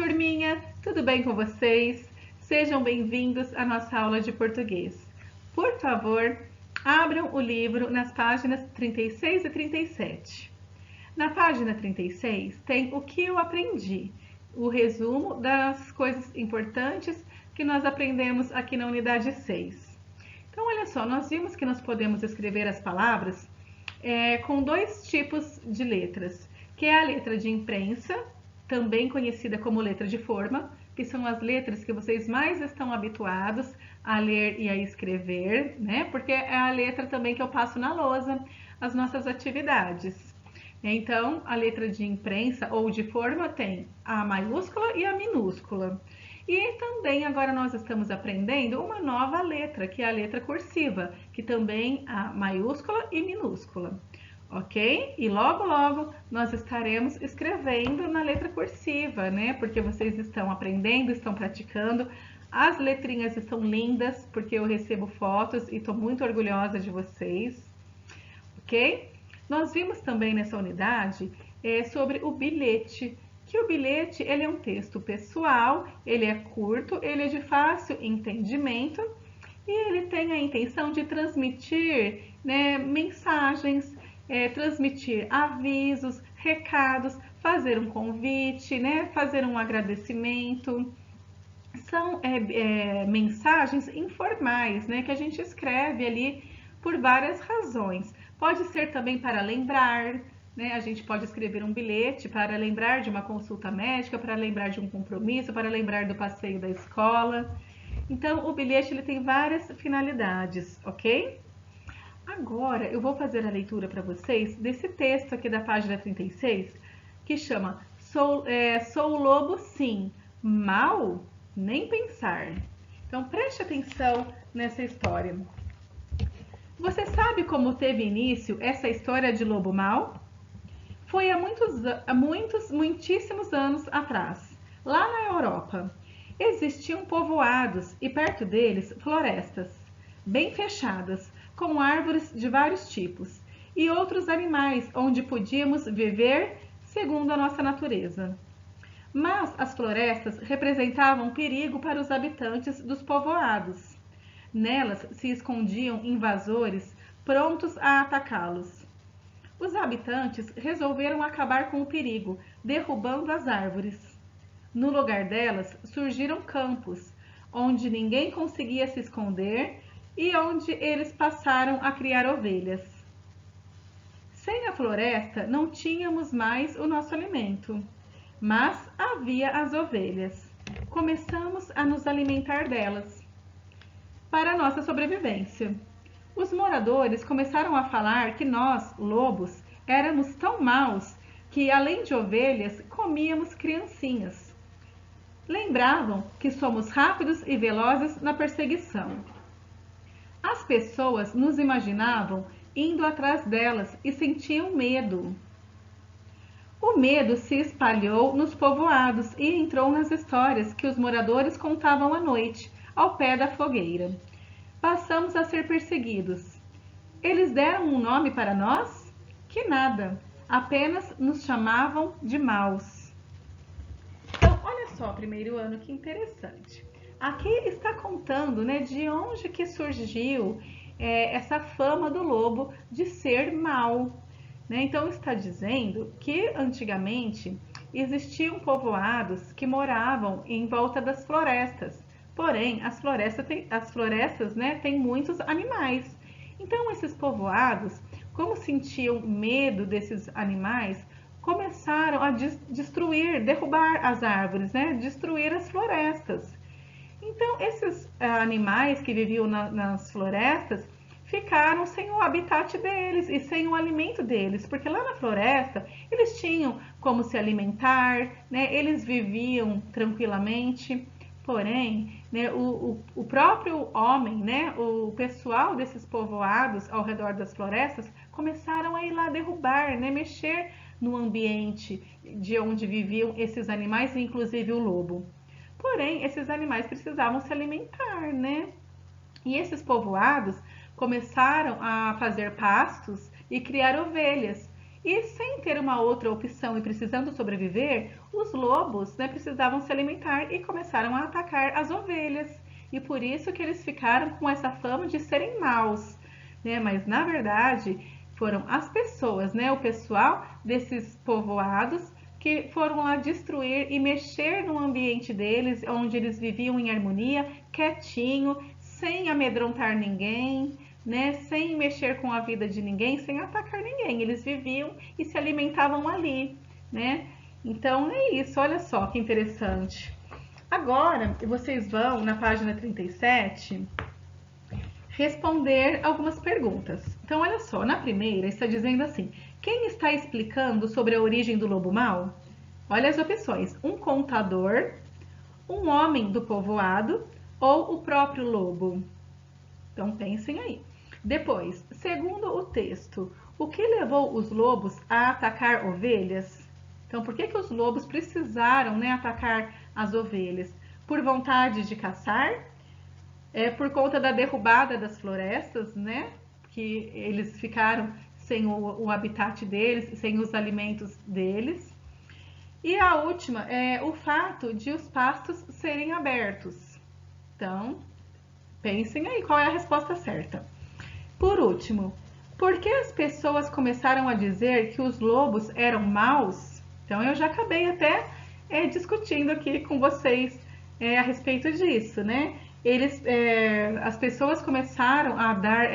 turminha! Tudo bem com vocês? Sejam bem-vindos à nossa aula de português. Por favor, abram o livro nas páginas 36 e 37. Na página 36 tem o que eu aprendi, o resumo das coisas importantes que nós aprendemos aqui na unidade 6. Então, olha só, nós vimos que nós podemos escrever as palavras com dois tipos de letras, que é a letra de imprensa, também conhecida como letra de forma, que são as letras que vocês mais estão habituados a ler e a escrever, né? Porque é a letra também que eu passo na lousa, as nossas atividades. Então, a letra de imprensa ou de forma tem a maiúscula e a minúscula. E também agora nós estamos aprendendo uma nova letra, que é a letra cursiva, que também há maiúscula e minúscula. Ok? E logo, logo nós estaremos escrevendo na letra cursiva, né? Porque vocês estão aprendendo, estão praticando. As letrinhas estão lindas, porque eu recebo fotos e estou muito orgulhosa de vocês. Ok? Nós vimos também nessa unidade sobre o bilhete, que o bilhete ele é um texto pessoal, ele é curto, ele é de fácil entendimento e ele tem a intenção de transmitir, né, mensagens, transmitir avisos, recados, fazer um convite, né, fazer um agradecimento. São mensagens informais, né, que a gente escreve ali por várias razões. Pode ser também para lembrar, né, a gente pode escrever um bilhete para lembrar de uma consulta médica, para lembrar de um compromisso, para lembrar do passeio da escola. Então, o bilhete ele tem várias finalidades, ok? Agora, eu vou fazer a leitura para vocês desse texto aqui da página 36, que chama Sou lobo sim, mal nem pensar. Então, preste atenção nessa história. Você sabe como teve início essa história de lobo mau? Foi há muitíssimos anos atrás, lá na Europa. Existiam povoados e perto deles florestas, bem fechadas, com árvores de vários tipos e outros animais onde podíamos viver segundo a nossa natureza. Mas as florestas representavam perigo para os habitantes dos povoados. Nelas se escondiam invasores prontos a atacá-los. Os habitantes resolveram acabar com o perigo, derrubando as árvores. No lugar delas surgiram campos, onde ninguém conseguia se esconder e onde eles passaram a criar ovelhas. Sem a floresta não tínhamos mais o nosso alimento, mas havia as ovelhas. Começamos a nos alimentar delas. Para a nossa sobrevivência. Os moradores começaram a falar que nós, lobos, éramos tão maus que, além de ovelhas, comíamos criancinhas. Lembravam que somos rápidos e velozes na perseguição. As pessoas nos imaginavam indo atrás delas e sentiam medo. O medo se espalhou nos povoados e entrou nas histórias que os moradores contavam à noite, ao pé da fogueira. Passamos a ser perseguidos. Eles deram um nome para nós? Que nada, apenas nos chamavam de maus. Então, olha só, primeiro ano, que interessante. Aqui está contando, né, de onde que surgiu essa fama do lobo de ser mau. Né? Então, está dizendo que antigamente existiam povoados que moravam em volta das florestas. Porém, as florestas né, têm muitos animais. Então, esses povoados, como sentiam medo desses animais, começaram a destruir, derrubar as árvores, né, destruir as florestas. Então, esses animais que viviam nas florestas ficaram sem o habitat deles e sem o alimento deles, porque lá na floresta eles tinham como se alimentar, né, eles viviam tranquilamente. Porém, né, o próprio homem, né, o pessoal desses povoados ao redor das florestas começaram a ir lá derrubar, né, mexer no ambiente de onde viviam esses animais, inclusive o lobo. Porém, esses animais precisavam se alimentar, né? E esses povoados começaram a fazer pastos e criar ovelhas. E sem ter uma outra opção e precisando sobreviver, os lobos, né, precisavam se alimentar e começaram a atacar as ovelhas. E por isso que eles ficaram com essa fama de serem maus, né? Mas na verdade foram as pessoas, né, o pessoal desses povoados que foram lá destruir e mexer no ambiente deles, onde eles viviam em harmonia, quietinho, sem amedrontar ninguém, né, sem mexer com a vida de ninguém, sem atacar ninguém. Eles viviam e se alimentavam ali, né? Então é isso, olha só que interessante. Agora, vocês vão na página 37 responder algumas perguntas. Então, olha só, na primeira está dizendo assim: quem está explicando sobre a origem do lobo mau? Olha as opções: um contador, um homem do povoado ou o próprio lobo? Então, pensem aí. Depois, segundo o texto, o que levou os lobos a atacar ovelhas? Então, por que os lobos precisaram, né, atacar as ovelhas? Por vontade de caçar? Por conta da derrubada das florestas, né? Que eles ficaram sem o habitat deles, sem os alimentos deles. E a última é o fato de os pastos serem abertos. Então, pensem aí qual é a resposta certa. Por último, por que as pessoas começaram a dizer que os lobos eram maus? Então, eu já acabei até discutindo aqui com vocês a respeito disso, né? As pessoas começaram a dar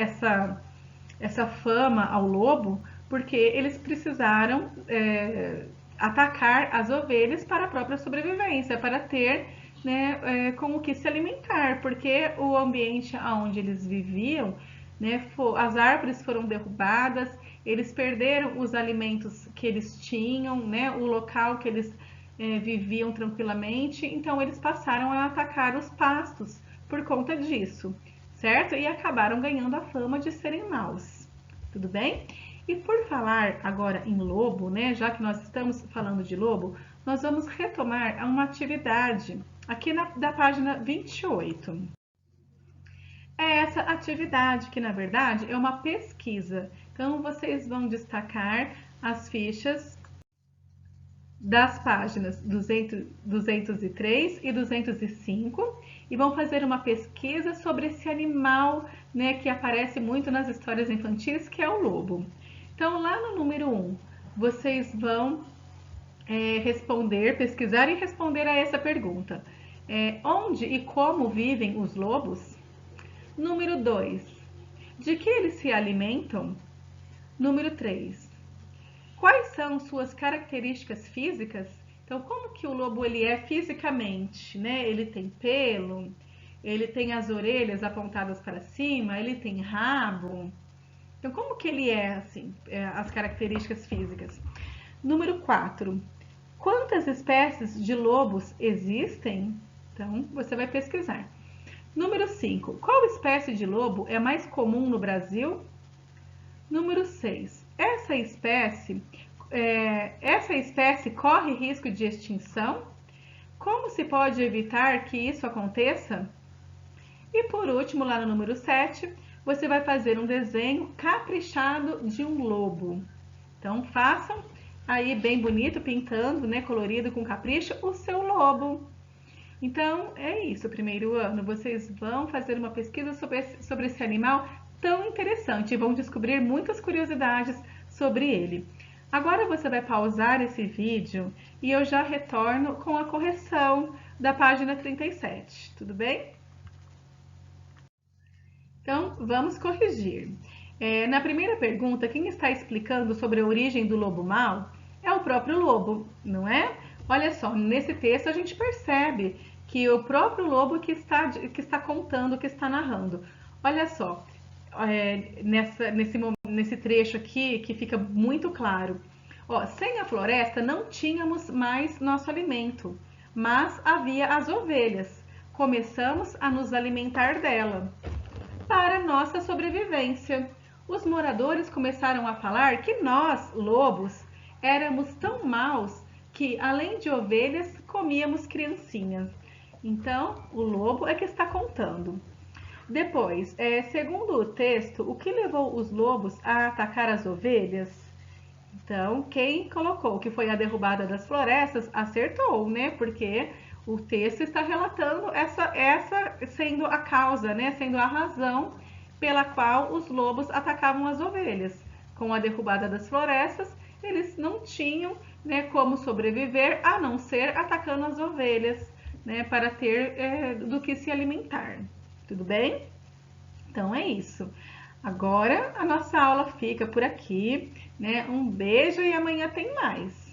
essa fama ao lobo porque eles precisaram atacar as ovelhas para a própria sobrevivência, para ter, né, com o que se alimentar, porque o ambiente onde eles viviam, né, as árvores foram derrubadas, eles perderam os alimentos que eles tinham, né, o local que eles viviam tranquilamente, então eles passaram a atacar os pastos por conta disso, certo? E acabaram ganhando a fama de serem maus, tudo bem? E por falar agora em lobo, né, já que nós estamos falando de lobo, nós vamos retomar uma atividade aqui da página 28. É essa atividade que, na verdade, é uma pesquisa. Então, vocês vão destacar as fichas das páginas 203 e 205 e vão fazer uma pesquisa sobre esse animal, né, que aparece muito nas histórias infantis, que é o lobo. Então, lá no número 1, vocês vão pesquisar e responder a essa pergunta. Onde e como vivem os lobos? Número 2, de que eles se alimentam? Número 3, quais são suas características físicas? Então, como que o lobo ele é fisicamente, né? Ele tem pelo, ele tem as orelhas apontadas para cima, ele tem rabo. Então, como que ele é, assim, as características físicas? Número 4, quantas espécies de lobos existem? Então, você vai pesquisar. Número 5, qual espécie de lobo é mais comum no Brasil? Número 6, essa espécie corre risco de extinção? Como se pode evitar que isso aconteça? E por último, lá no número 7, você vai fazer um desenho caprichado de um lobo. Então, façam aí bem bonito, pintando, né, colorido com capricho, o seu lobo. Então, é isso, primeiro ano. Vocês vão fazer uma pesquisa sobre esse animal tão interessante e vão descobrir muitas curiosidades sobre ele. Agora você vai pausar esse vídeo e eu já retorno com a correção da página 37, tudo bem? Então, vamos corrigir. Na primeira pergunta, quem está explicando sobre a origem do lobo mau é o próprio lobo, não é? Olha só, nesse texto a gente percebe que o próprio lobo que está contando, que está narrando. Olha só, nesse trecho aqui que fica muito claro. Ó, sem a floresta não tínhamos mais nosso alimento, mas havia as ovelhas. Começamos a nos alimentar dela. Para nossa sobrevivência, os moradores começaram a falar que nós, lobos, éramos tão maus que, além de ovelhas, comíamos criancinhas. Então, o lobo é que está contando. Depois, segundo o texto, o que levou os lobos a atacar as ovelhas? Então, quem colocou que foi a derrubada das florestas, acertou, né? Porque o texto está relatando essa sendo a causa, né? Sendo a razão pela qual os lobos atacavam as ovelhas. Com a derrubada das florestas, eles não tinham, né, como sobreviver a não ser atacando as ovelhas, né? Para ter do que se alimentar. Tudo bem? Então é isso. Agora a nossa aula fica por aqui, né? Um beijo e amanhã tem mais.